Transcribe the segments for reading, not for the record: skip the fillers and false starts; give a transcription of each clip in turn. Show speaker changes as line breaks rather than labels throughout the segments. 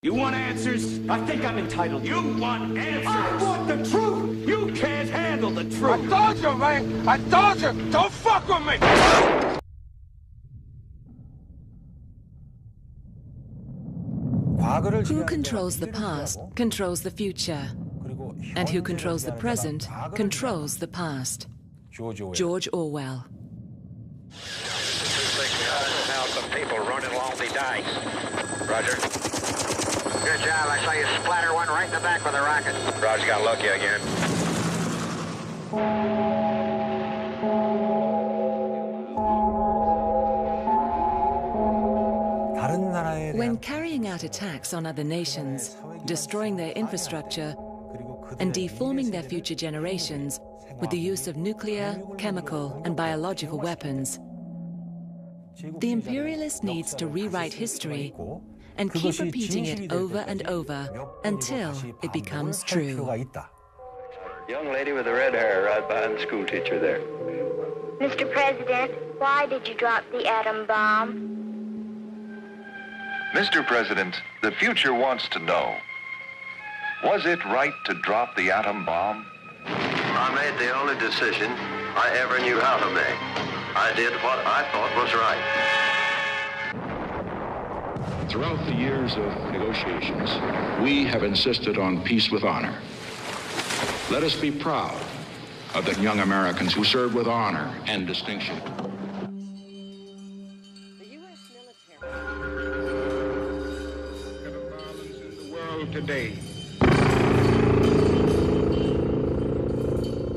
You want answers? I think I'm entitled. You want answers? I want the truth! You can't handle the truth!
I told you, man! I told you! Don't fuck with me!
Who controls the past controls the future. And who controls the present controls the past. George Orwell.
Now some people running along the dikes. Roger. Good job. I saw you splatter one right in the back with a rocket. Roger, got lucky again.
When carrying out attacks on other nations, destroying their infrastructure, and deforming their future generations with the use of nuclear, chemical, and biological weapons, the imperialist needs to rewrite history and keep repeating it over and over until it becomes true.
Young lady with the red hair right behind the school teacher there.
Mr. President, why did you drop the atom bomb?
Mr. President, the future wants to know, was it right to drop the atom bomb?
I made the only decision I ever knew how to make. I did what I thought was right.
Throughout the years of negotiations, we have insisted on peace with honor. Let us be proud of the young Americans who served with honor and distinction.
The U.S. military in the world today.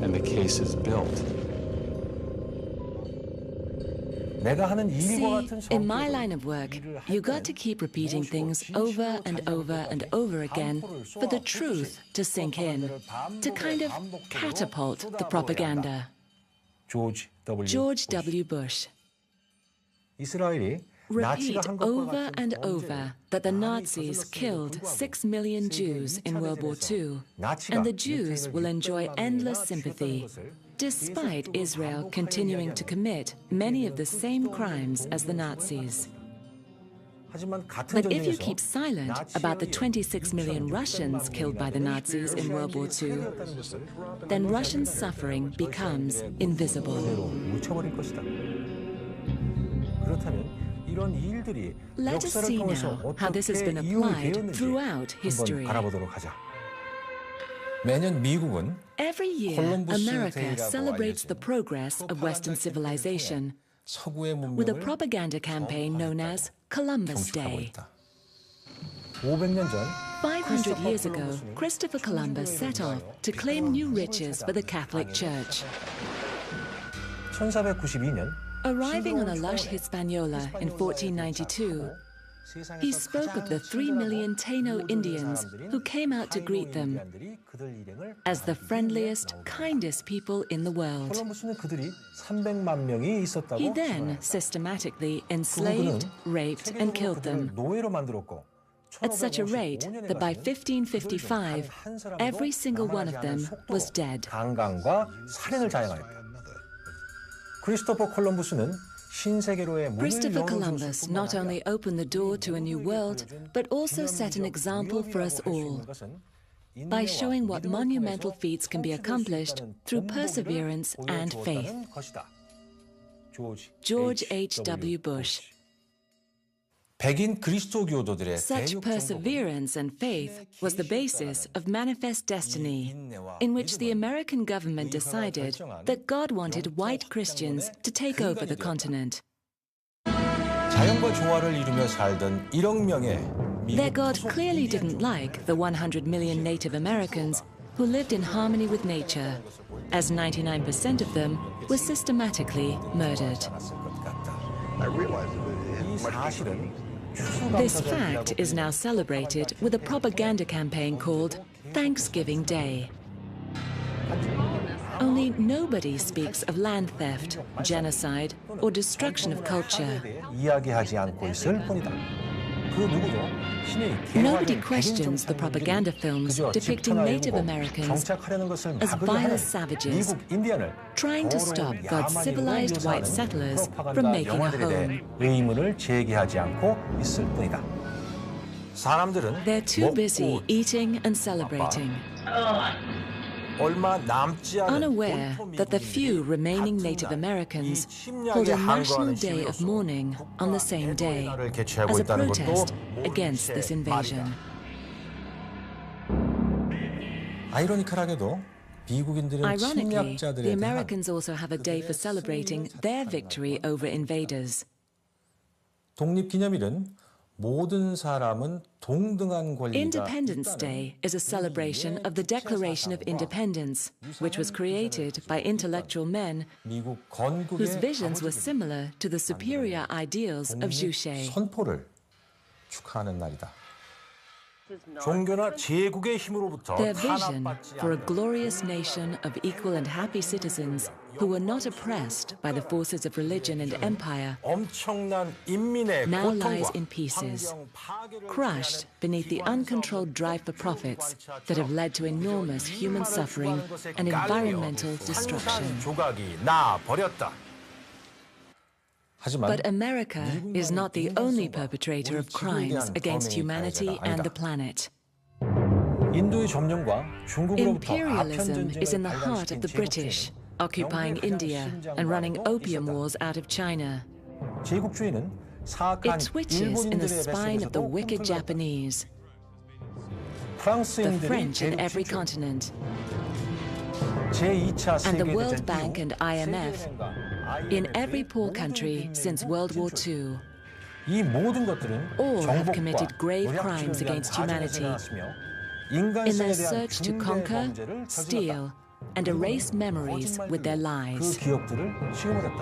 And the case is built.
See, in my line of work, you got to keep repeating things over and over and over again for the truth to sink in, to kind of catapult the propaganda. George W. Bush. Repeat over and over that the Nazis killed 6 million Jews in World War II, and the Jews will enjoy endless sympathy, despite Israel continuing to commit many of the same crimes as the Nazis. But if you keep silent about the 26 million Russians killed by the Nazis in World War II, then Russian suffering becomes invisible. Let us see now how this has been applied throughout history. Every year, America celebrates the progress of Western civilization with a propaganda campaign known as Columbus Day. 500 years ago, Christopher Columbus set off to claim new riches for the Catholic Church. Arriving on a lush Hispaniola in 1492, he spoke of the 3 million Taino Indians who came out to greet them as the friendliest, kindest people in the world. He then systematically enslaved, raped, and killed them, at such a rate that by 1555, every single one of them was dead. Christopher Columbus not only opened the door to a new world, but also set an example for us all by showing what monumental feats can be accomplished through perseverance and faith. George H.W. Bush. Such perseverance and faith was the basis of Manifest Destiny, in which the American government decided that God wanted white Christians to take over the continent. Their God clearly didn't like the 100 million Native Americans who lived in harmony with nature, as 99% of them were systematically murdered.
I realized
This fact is now celebrated with a propaganda campaign called Thanksgiving Day. Only nobody speaks of land theft, genocide, or destruction of culture. Nobody questions the propaganda films depicting Native Americans as vile savages, trying to stop God's civilized white settlers from making a home.
사람들은
They're too busy
먹고
eating and celebrating,
얼마 남지 않은
unaware that the few remaining Native Americans hold a national day of mourning on the same day as a protest against this invasion.
아이러니컬하게도 미국인들은
Ironically, the
침략자들에 대한
Americans also have a day for celebrating their victory over invaders.
독립기념일은 모든 사람은 동등한 권리가
Independence Day is a celebration of the Declaration of Independence, which was created by intellectual men
미국
whose
건국의
visions were similar to the superior ideals of Juche.
선포를 축하하는 날이다. 종교나 제국의 힘으로부터
Their vision
탄압받지
for a
않는
glorious nation of equal and happy citizens who were not oppressed by the forces of religion and empire
엄청난 인민의
now
고통과
lies in pieces,
환경 파괴를
crushed beneath the uncontrolled drive for profits that have led to enormous human suffering and environmental destruction.
조각이 나 버렸다. 하지만
But America is not the only perpetrator of crimes against humanity and the planet.
인도의 점령과 중국으로부터
Imperialism is in the
아편
heart of
전쟁을
the British, occupying India and running opium wars out of China.
제국주의는 사악한
It switches in the spine of the
일본인들의
wicked
뱃속에서도
Japanese, the
프랑스인들이
French in every
제국
continent,
제2차
and the
세계대전
World Bank
이후
and IMF in every poor country since World War II.
이 모든 것들은
All have
정복과
committed grave
노략질을
crimes
위한
against
가정에서
humanity
일어났으며
in their
인간성에 대한
search to
중대
conquer,
범죄를
steal,
저질렀다.
and erase memories with their
그
lies.
기억들을 지워버렸다.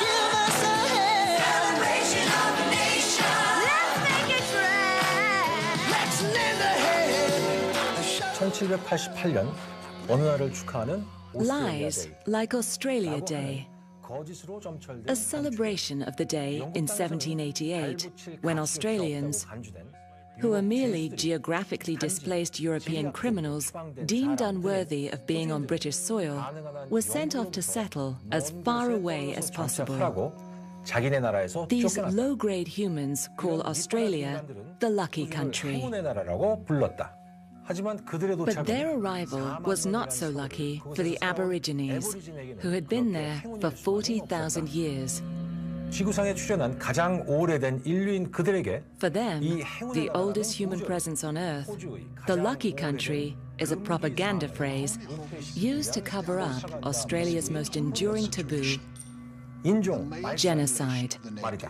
Give us a hand. Celebration of the nation. Let's make it right. Let's lend a hand.
1788년 어느 날을 축하하는
Lies like Australia Day,
거짓으로 점철된
a celebration of the day in 1788 when Australians, who were merely geographically displaced European criminals deemed unworthy of being on British soil, were sent off to settle as far away as possible.
자기네 나라에서
These
쫓겨났다.
low-grade humans call Australia the lucky country.
행운의 나라라고 불렀다. 하지만 그들의
But
도착은
their arrival was not so lucky for the Aborigines, who had been there for 40,000 years.
지구상에 출현한 가장 오래된 인류인 그들에게
For them, the oldest human presence on Earth, the lucky country is a propaganda phrase used to cover up Australia's most enduring taboo,
인종
genocide.
말이다.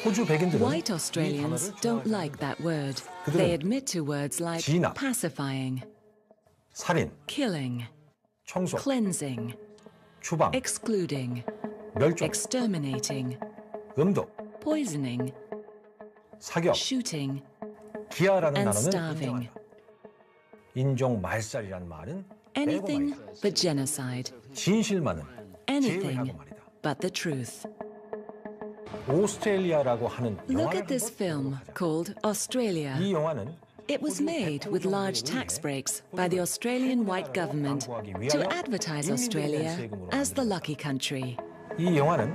호주 백인들은
White Australians don't like that word. They admit to words like
진압,
pacifying,
살인,
killing,
청소,
cleansing,
추방,
excluding,
멸종,
exterminating,
음독,
poisoning,
사격,
shooting,
기아라는
and
단어는
starving.
인정한다. 인종 말살이란 말은 빼고
Anything
말이다.
but genocide.
진실만은
Anything
제외하고 말이다.
but the truth.
오스트레일리아라고 하는
Look
영화를
at this
한번
film
보도록 하자.
called Australia.
이 영화는
It was made with large tax breaks by the Australian white government to advertise Australia as the lucky country.
이 영화는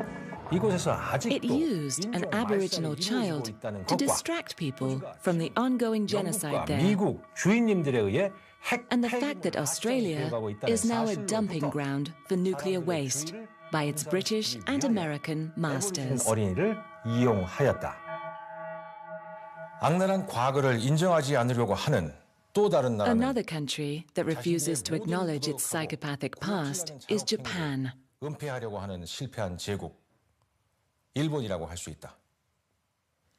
이곳에서
It
아직도
used an
인종
Aboriginal
말살이
child
이루어지고 있다는
to
것과
distract people from the ongoing genocide
영국과
there,
미국 주인님들에 의해 핵
and the fact that Australia is now a dumping ground for nuclear waste by its British and American masters.
어린이를 이용하였다. 악랄한 과거를 인정하지 않으려고 하는 또 다른 나라는
Another country that refuses to acknowledge its psychopathic past is Japan.
은폐하려고 하는 실패한 제국 일본이라고 할 수 있다.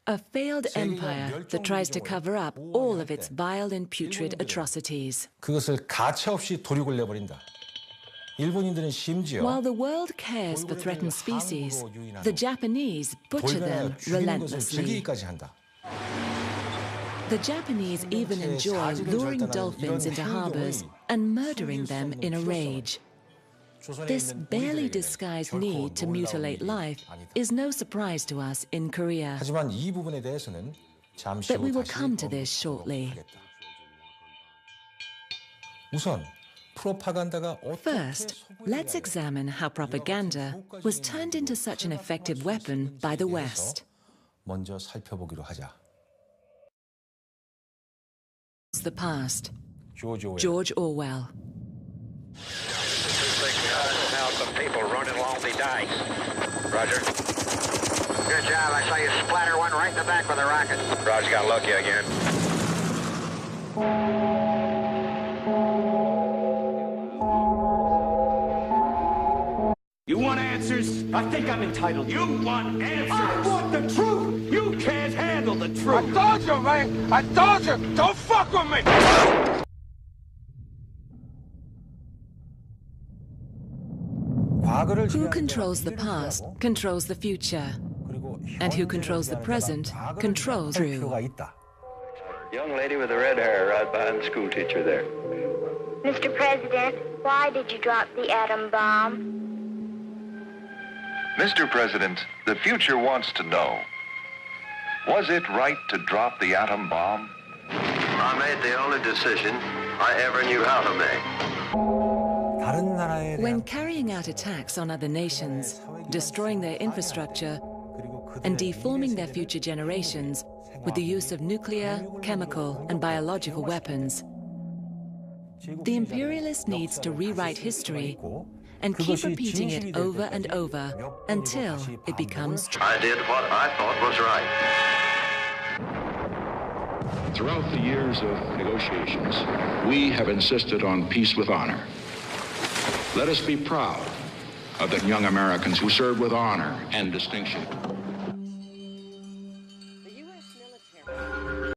A failed empire that tries to cover up all of its vile and putrid atrocities.
그것을 가차없이 도륙을 내버린다. 일본인들은 심지어
While the world cares for threatened species, the Japanese butcher them
돌고래 죽이는 것을
relentlessly.
즐기기까지 한다.
The Japanese even enjoy luring dolphins into harbors and murdering them in a rage. This barely disguised need to mutilate life is no surprise to us in Korea.
하지만 이 부분에 대해서는 잠시
But we
후
will
다시
come to this
언급하도록
shortly.
하겠다. 우선 프로파간다가 어떻게
First, let's examine how propaganda was turned into such an effective weapon by the West.
먼저 살펴보기로 하자.
The past.
George
George Orwell.
Now some people running along the dikes. Roger. Good job. I saw you splatter one right in the back with a rocket. Roger, got lucky again.
You want answers? I think I'm entitled. You want answers? I want the truth! You can't handle the truth!
I told you, man! I told you! Don't fuck with me!
Who controls the past controls the future. And who controls the present controls the future.
Young lady with the red hair right behind the school teacher there.
Mr. President, why did you drop the atom bomb?
Mr. President, the future wants to know, was it right to drop the atom bomb?
I made the only decision I ever knew how to make.
When carrying out attacks on other nations, destroying their infrastructure, and deforming their future generations with the use of nuclear, chemical, and biological weapons, the imperialist needs to rewrite history and keep repeating it over and over until it becomes true.
I did what I thought was right.
Throughout the years of negotiations, we have insisted on peace with honor. Let us be proud of the young Americans who served with honor and distinction.